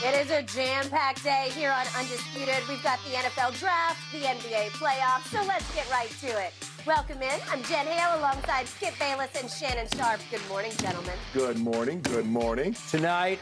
It is a jam-packed day here on Undisputed. We've got the NFL Draft, the NBA playoffs, so let's get right to it. Welcome in. I'm Jen Hale alongside Skip Bayless and Shannon Sharp. Good morning, gentlemen. Good morning. Good morning. Tonight,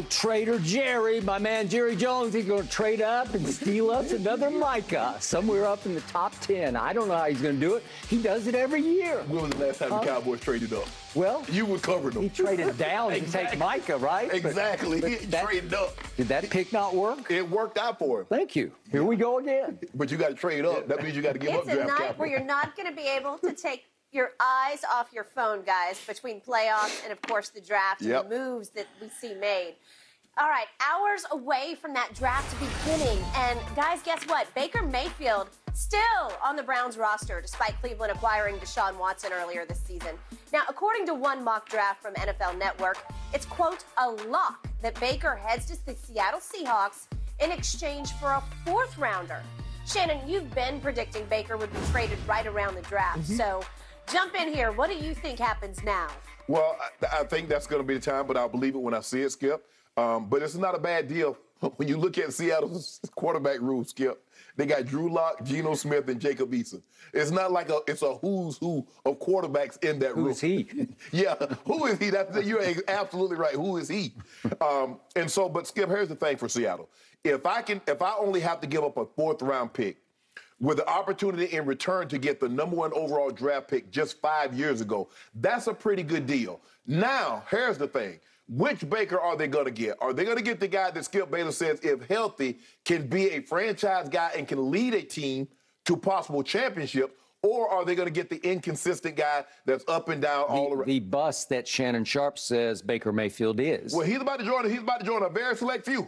Trader Jerry, my man Jerry Jones, he's going to trade up and steal us another Micah somewhere up in the top 10. I don't know how he's going to do it. He does it every year. When was the last time the Cowboys traded up? Well, you would cover them. He traded down to take Micah, right? Exactly. He traded up. Did that pick not work? It worked out for him. Thank you. Here we go again. But you got to trade up. That means you got to give up draft capital. It's a night where you're not going to be able to take your eyes off your phone, guys, between playoffs and, of course, the draft and the moves that we see made. All right, hours away from that draft beginning. And, guys, guess what? Baker Mayfield still on the Browns roster, despite Cleveland acquiring Deshaun Watson earlier this season. Now, according to one mock draft from NFL Network, it's, quote, a lock that Baker heads to the Seattle Seahawks in exchange for a fourth-rounder. Shannon, you've been predicting Baker would be traded right around the draft. So jump in here. What do you think happens now? Well, I think that's going to be the time, but I'll believe it when I see it, Skip. But it's not a bad deal when you look at Seattle's quarterback room, Skip. They got Drew Lock, Geno Smith, and Jacob Eason. It's not like it's a who's who of quarterbacks in that room. Who's he? Yeah, who is he? You're absolutely right. Who is he? But Skip, here's the thing for Seattle. If I only have to give up a fourth-round pick with the opportunity in return to get the #1 overall draft pick just 5 years ago, that's a pretty good deal. Now, here's the thing. Which Baker are they going to get? Are they going to get the guy that Skip Bayless says, if healthy, can be a franchise guy and can lead a team to possible championships? Or are they going to get the inconsistent guy that's up and down all around? The bust that Shannon Sharp says Baker Mayfield is. Well, he's about to join a very select few.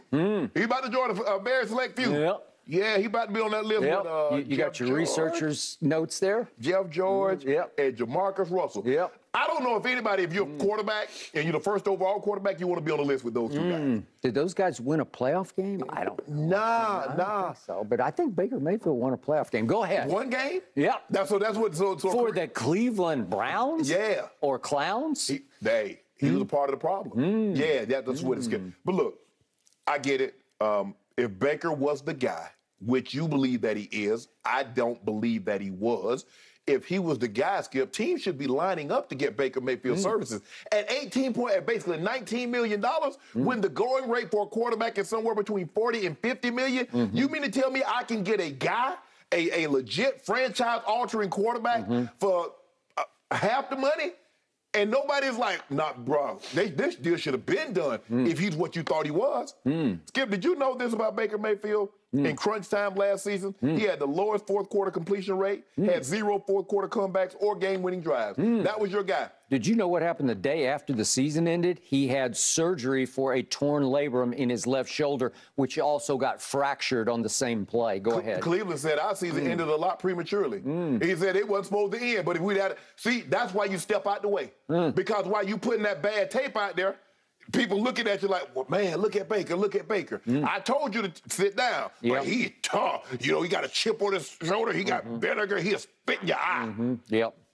He's about to join a very select few. Yep. Yeah, he's about to be on that list with you got your researchers' notes there? Jeff George and Jamarcus Russell. Yep. I don't know if you're a quarterback and you're the first overall quarterback, you want to be on the list with those two guys. Did those guys win a playoff game? I don't know. Nah. I don't think so, but I think Baker Mayfield won a playoff game. Go ahead. One game? Yeah. That's what. For the Cleveland Browns? Yeah. Or Clowns? He was a part of the problem. Yeah, that's what it's getting. But look, I get it. If Baker was the guy, which you believe that he is, I don't believe that he was. If he was the guy, Skip, teams should be lining up to get Baker Mayfield services. At basically $19 million, when the going rate for a quarterback is somewhere between $40 and $50 million, you mean to tell me I can get a guy, a legit franchise-altering quarterback for half the money? And nobody's like, nah, bro, this deal should have been done if he's what you thought he was. Skip, did you know this about Baker Mayfield? In crunch time last season, he had the lowest fourth-quarter completion rate, had 0 fourth-quarter comebacks or game-winning drives. That was your guy. Did you know what happened the day after the season ended? He had surgery for a torn labrum in his left shoulder, which also got fractured on the same play. Go ahead. Cleveland said our season ended a lot prematurely. He said it wasn't supposed to end, but if we'd had see, that's why you step out the way. Because while you putting that bad tape out there, people looking at you like, well, man, look at Baker, look at Baker. I told you to sit down, but he's tough. You know, he got a chip on his shoulder. He got vinegar. He'll spit in your eye.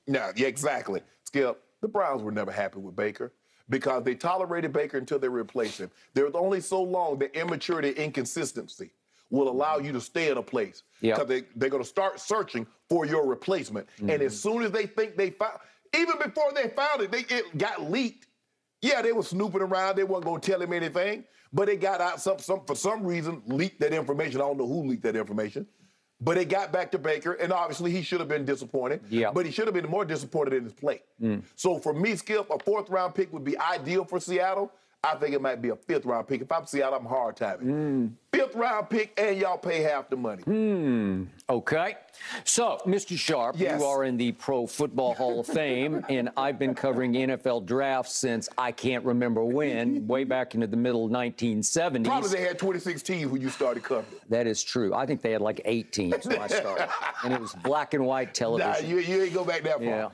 Now, exactly. Skip, the Browns were never happy with Baker because they tolerated Baker until they replaced him. There was only so long that immaturity and inconsistency will allow you to stay in a place because they're going to start searching for your replacement. And as soon as they think they found, even before they found it, it got leaked. Yeah, they were snooping around. They weren't going to tell him anything. But they got out for some reason, leaked that information. I don't know who leaked that information. But they got back to Baker, and obviously he should have been disappointed. But he should have been more disappointed in his play. So for me, Skip, a fourth-round pick would be ideal for Seattle. I think it might be a fifth-round pick. If I'm Seattle, I'm hard timing. Fifth-round pick, and y'all pay half the money. Okay. So, Mr. Sharp, you are in the Pro Football Hall of Fame, and I've been covering NFL drafts since I can't remember when, way back into the middle 1970s. Probably they had 26 teams when you started covering. That is true. I think they had like 8 teams when I started, and it was black and white television. Nah, you ain't go back that far. Yeah.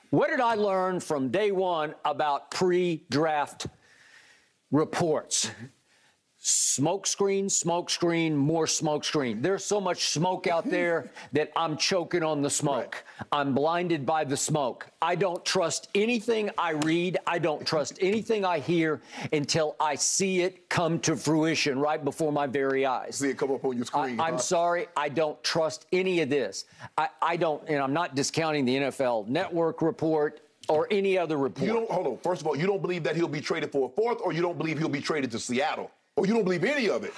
What did I learn from day one about pre-draft reports? Smoke screen, more smoke screen. There's so much smoke out there that I'm choking on the smoke. Right. I'm blinded by the smoke. I don't trust anything I read. I don't trust anything I hear until I see it come to fruition right before my very eyes. See it come up on your screen. I'm sorry. I don't trust any of this. I don't, and I'm not discounting the NFL Network report or any other report. You don't, hold on. First of all, you don't believe that he'll be traded for a fourth, or you don't believe he'll be traded to Seattle? Or you don't believe any of it?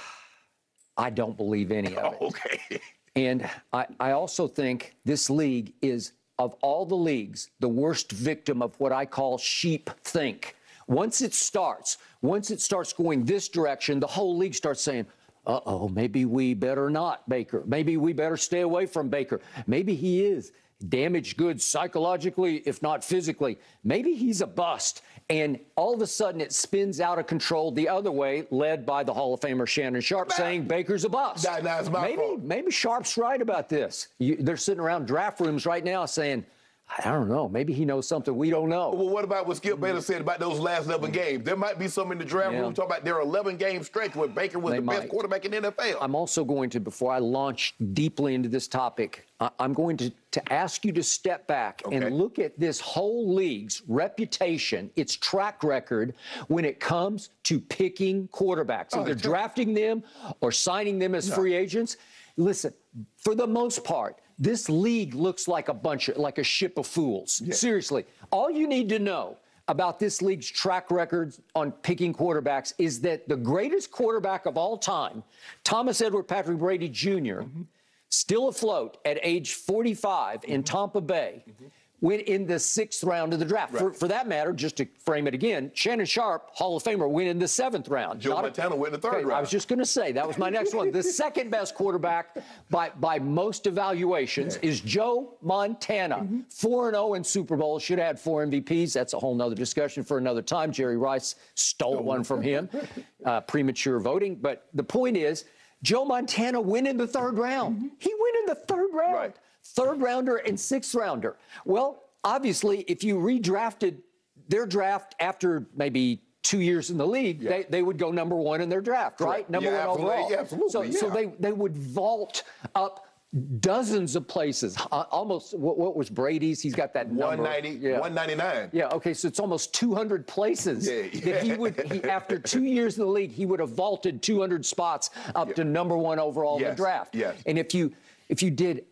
I don't believe any of it. Okay. And I also think this league is, of all the leagues, the worst victim of what I call sheep think. Once it starts going this direction, the whole league starts saying, uh-oh, maybe we better not, Baker. Maybe we better stay away from Baker. Maybe he is damaged goods psychologically, if not physically. Maybe he's a bust. And all of a sudden, it spins out of control the other way, led by the Hall of Famer Shannon Sharpe saying Baker's a bust. That's my fault. Maybe Sharpe's right about this. They're sitting around draft rooms right now saying, I don't know, maybe he knows something we don't know. Well, what about what Skip Bayless said about those last 11 games? There might be some in the draft room talking about their 11-game stretch where Baker was the best quarterback in the NFL. I'm also going to, before I launch deeply into this topic, I'm going to ask you to step back and look at this whole league's reputation, its track record when it comes to picking quarterbacks, either drafting them or signing them as free agents. Listen, for the most part, this league looks like a ship of fools. Yeah. Seriously, all you need to know about this league's track record on picking quarterbacks is that the greatest quarterback of all time, Thomas Edward Patrick Brady Jr., still afloat at age 45 in Tampa Bay, went in the 6th round of the draft. Right. For that matter, just to frame it again, Shannon Sharpe, Hall of Famer, went in the 7th round. Joe Montana went in the 3rd round. I was just going to say, that was my next one. The second best quarterback by most evaluations is Joe Montana. 4-0 in Super Bowl, should have had 4 MVPs. That's a whole nother discussion for another time. Jerry Rice stole one from him. Premature voting. But the point is, Joe Montana went in the 3rd round. He went in the 3rd round. Right. 3rd rounder and 6th rounder. Well, obviously, if you redrafted their draft after maybe 2 years in the league, they would go number 1 in their draft, right? Number 1 overall. Yeah, absolutely. So they would vault up dozens of places. Almost, what was Brady's? He's got that number. 199. Yeah, okay, so it's almost 200 places that he would, after 2 years in the league, he would have vaulted 200 spots up to number 1 overall in the draft. Yes. And if you did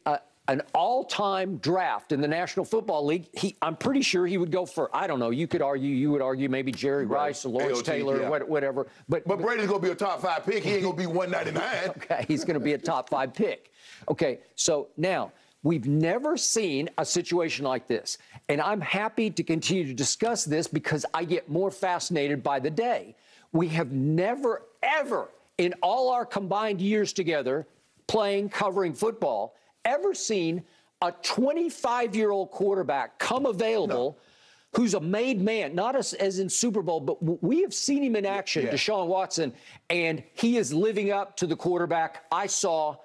an all-time draft in the National Football League, I'm pretty sure he would go for, I don't know, you would argue maybe Jerry Rice or Lawrence Taylor or whatever. But Brady's going to be a top 5 pick. He ain't going to be 199. Okay, he's going to be a top 5 pick. Okay, so now, we've never seen a situation like this. And I'm happy to continue to discuss this because I get more fascinated by the day. We have never, ever, in all our combined years together, covering football, ever seen a 25-year-old quarterback come available who's a made man, not as in Super Bowl, but we have seen him in action, Deshaun Watson, and he is living up to the quarterback I saw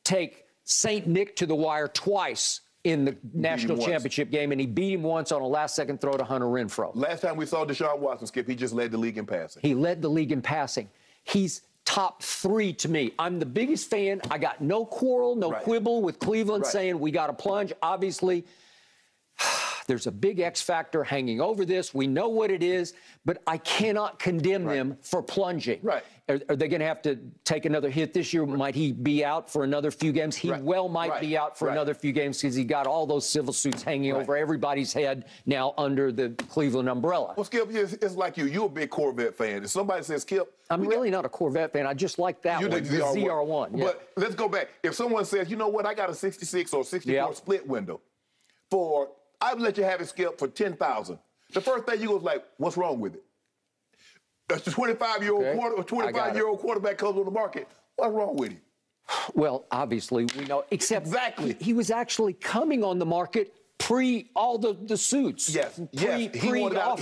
take St. Nick to the wire twice in the national championship game, and he beat him once on a last-second throw to Hunter Renfrow. Last time we saw Deshaun Watson, Skip, he just led the league in passing. He led the league in passing. He's top 3 to me. I'm the biggest fan. I got no quarrel, no quibble with Cleveland saying we got to plunge. Obviously, there's a big X factor hanging over this. We know what it is, but I cannot condemn them for plunging. Right. Are they going to have to take another hit this year? Might he be out for another few games? He well might be out for another few games because he got all those civil suits hanging over everybody's head now under the Cleveland umbrella. Well, Skip, it's like you. You're a big Corvette fan. If somebody says, Skip... I'm really not a Corvette fan. I just like that one, the ZR1. But let's go back. If someone says, you know what, I got a 66 or 64 split window for... I'd let you have it, Skip, for $10,000. The first thing you go is like, what's wrong with it? A 25-year-old quarterback comes on the market. What's wrong with him? Well, obviously, we know. Except he was actually coming on the market pre all the suits. Yes. He wanted out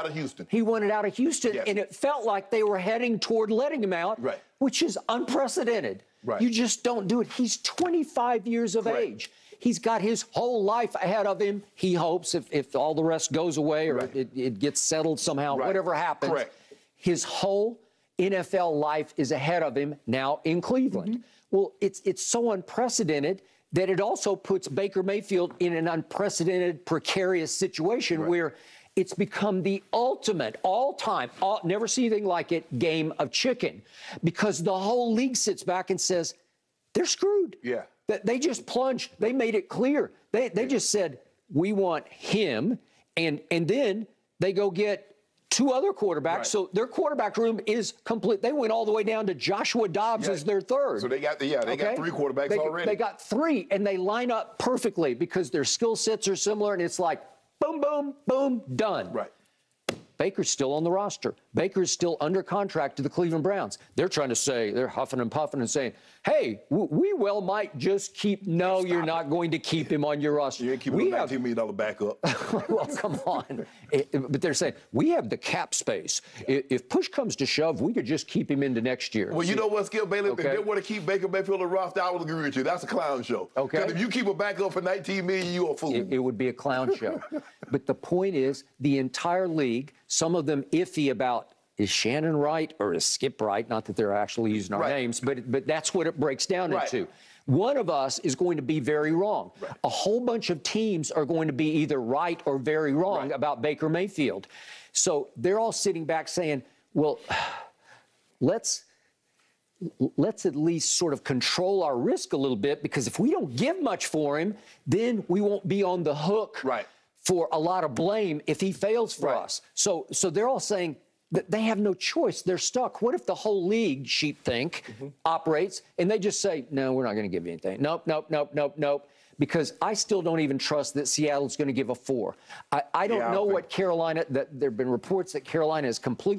of Houston. He wanted out of Houston, and it felt like they were heading toward letting him out, which is unprecedented. You just don't do it. He's 25 years of age. He's got his whole life ahead of him. He hopes if all the rest goes away or it gets settled somehow, whatever happens, his whole NFL life is ahead of him now in Cleveland. Well, it's so unprecedented that it also puts Baker Mayfield in an unprecedented, precarious situation where it's become the ultimate, all-time, never see anything like it, game of chicken. Because the whole league sits back and says, they're screwed. Yeah. They just plunged. They made it clear. They just said, we want him. And then they go get 2 other quarterbacks. So their quarterback room is complete. They went all the way down to Joshua Dobbs as their third. So they got they got 3 quarterbacks already. They got 3, and they line up perfectly because their skill sets are similar, and it's like boom, boom, boom, done. Right. Baker's still on the roster. Baker's still under contract to the Cleveland Browns. They're trying to say, they're huffing and puffing and saying, hey, we well might just keep, no, you're not going to keep him on your roster. You ain't keeping a $19 million backup. Well, come on. But they're saying, we have the cap space. If push comes to shove, we could just keep him into next year. Well, you know what, Skip Bailey? If they want to keep Baker Mayfield on the roster, I would agree with you. That's a clown show. Okay. Because if you keep a backup for $19 million, you're a fool. It would be a clown show. But the point is, the entire league, some of them iffy about, is Shannon right or is Skip right? Not that they're actually using our names, but that's what it breaks down into. One of us is going to be very wrong. A whole bunch of teams are going to be either right or very wrong about Baker Mayfield. So they're all sitting back saying, well, let's at least sort of control our risk a little bit, because if we don't give much for him, then we won't be on the hook for a lot of blame if he fails for us. So they're all saying that they have no choice. They're stuck. What if the whole league, sheep think, operates, and they just say, no, we're not going to give you anything. Nope, nope, nope, nope, nope. Because I still don't even trust that Seattle's going to give a 4. I don't know what Carolina, that there have been reports that Carolina is completely